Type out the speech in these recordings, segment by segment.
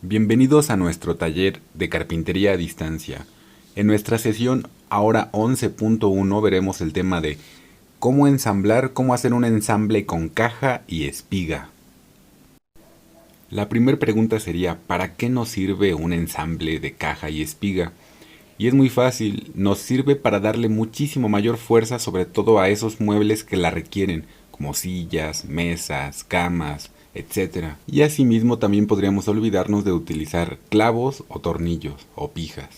Bienvenidos a nuestro taller de carpintería a distancia. En nuestra sesión ahora 11.1 veremos el tema de cómo hacer un ensamble con caja y espiga. La primera pregunta sería, ¿para qué nos sirve un ensamble de caja y espiga? Y es muy fácil, nos sirve para darle muchísimo mayor fuerza sobre todo a esos muebles que la requieren, como sillas, mesas, camas, etcétera. Y asimismo también podríamos olvidarnos de utilizar clavos o tornillos o pijas.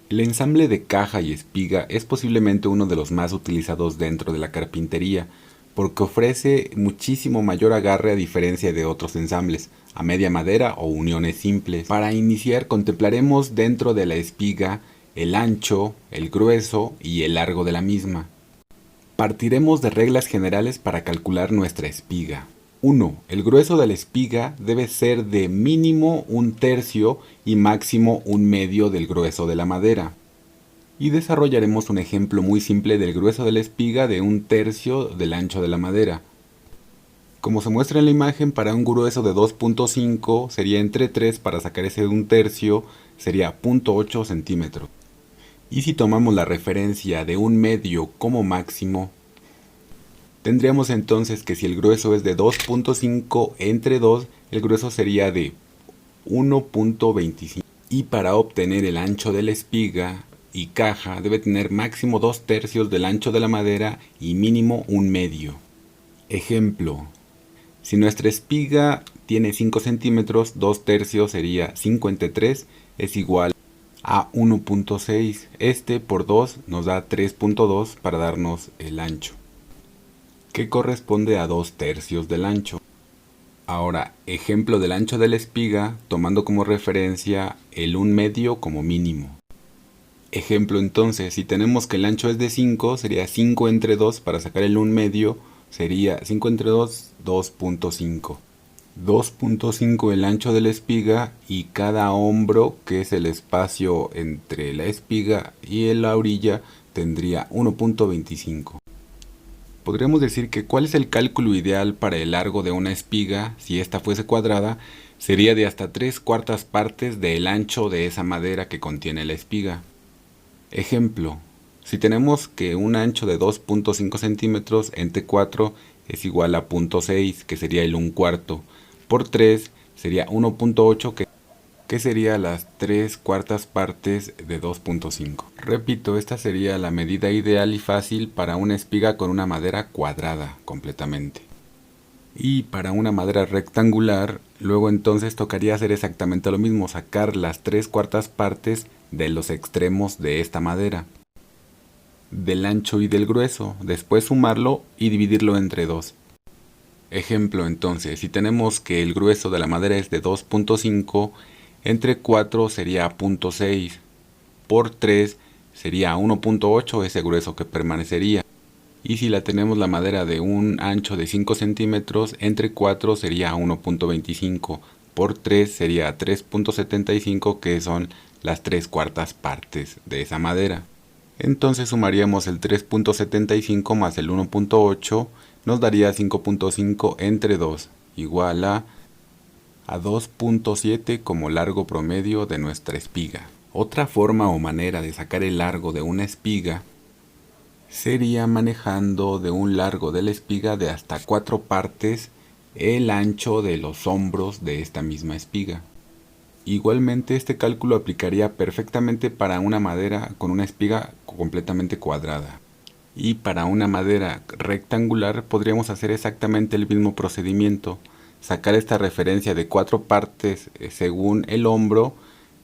El ensamble de caja y espiga es posiblemente uno de los más utilizados dentro de la carpintería, porque ofrece muchísimo mayor agarre a diferencia de otros ensambles, a media madera o uniones simples. Para iniciar contemplaremos dentro de la espiga el ancho, el grueso y el largo de la misma. Partiremos de reglas generales para calcular nuestra espiga. 1. El grueso de la espiga debe ser de mínimo 1/3 y máximo 1/2 del grueso de la madera. Y desarrollaremos un ejemplo muy simple del grueso de la espiga de 1/3 del ancho de la madera. Como se muestra en la imagen, para un grueso de 2.5 sería entre 3, para sacar ese 1/3 sería 0.8 centímetros. Y si tomamos la referencia de 1/2 como máximo, tendríamos entonces que si el grueso es de 2.5 entre 2, el grueso sería de 1.25. Y para obtener el ancho de la espiga y caja debe tener máximo 2/3 del ancho de la madera y mínimo 1/2. Ejemplo, si nuestra espiga tiene 5 centímetros, 2/3 sería 5 entre 3 es igual a 1.6. Este por 2 nos da 3.2 para darnos el ancho, que corresponde a 2/3 del ancho. Ahora, ejemplo del ancho de la espiga, tomando como referencia el 1/2 como mínimo. Ejemplo entonces, si tenemos que el ancho es de 5, sería 5 entre 2, para sacar el 1/2 sería 5 entre 2, 2.5. 2.5 el ancho de la espiga, y cada hombro, que es el espacio entre la espiga y la orilla, tendría 1.25. Podríamos decir que cuál es el cálculo ideal para el largo de una espiga. Si esta fuese cuadrada, sería de hasta 3/4 partes del ancho de esa madera que contiene la espiga. Ejemplo, si tenemos que un ancho de 2.5 centímetros entre 4 es igual a 0.6, que sería el 1/4, por 3 sería 1.8, que sería las 3/4 partes de 2.5. Repito, esta sería la medida ideal y fácil para una espiga con una madera cuadrada completamente. Y para una madera rectangular, luego entonces tocaría hacer exactamente lo mismo, sacar las 3/4 partes de los extremos de esta madera, del ancho y del grueso, después sumarlo y dividirlo entre 2. Ejemplo entonces, si tenemos que el grueso de la madera es de 2.5, entre 4 sería 0.6, por 3 sería 1.8 ese grueso que permanecería. Y si la madera de un ancho de 5 centímetros, entre 4 sería 1.25, por 3 sería 3.75, que son las 3/4 partes de esa madera. Entonces sumaríamos el 3.75 más el 1.8, nos daría 5.5 entre 2, igual a 2.7 como largo promedio de nuestra espiga. Otra forma o manera de sacar el largo de una espiga sería manejando de un largo de la espiga de hasta 4 partes el ancho de los hombros de esta misma espiga. Igualmente, este cálculo aplicaría perfectamente para una madera con una espiga completamente cuadrada. Y para una madera rectangular podríamos hacer exactamente el mismo procedimiento, sacar esta referencia de 4 partes según el hombro,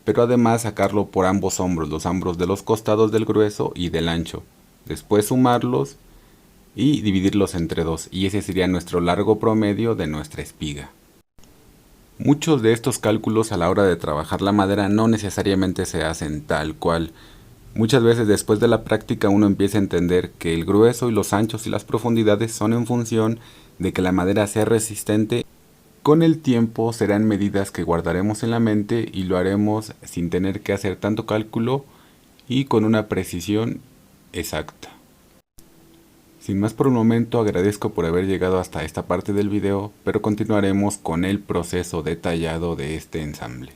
pero además sacarlo por ambos hombros, los hombros de los costados del grueso y del ancho. Después sumarlos y dividirlos entre 2, y ese sería nuestro largo promedio de nuestra espiga. Muchos de estos cálculos a la hora de trabajar la madera no necesariamente se hacen tal cual. Muchas veces después de la práctica uno empieza a entender que el grueso y los anchos y las profundidades son en función de que la madera sea resistente. Con el tiempo serán medidas que guardaremos en la mente y lo haremos sin tener que hacer tanto cálculo y con una precisión exacta. Sin más por un momento, agradezco por haber llegado hasta esta parte del video, pero continuaremos con el proceso detallado de este ensamble.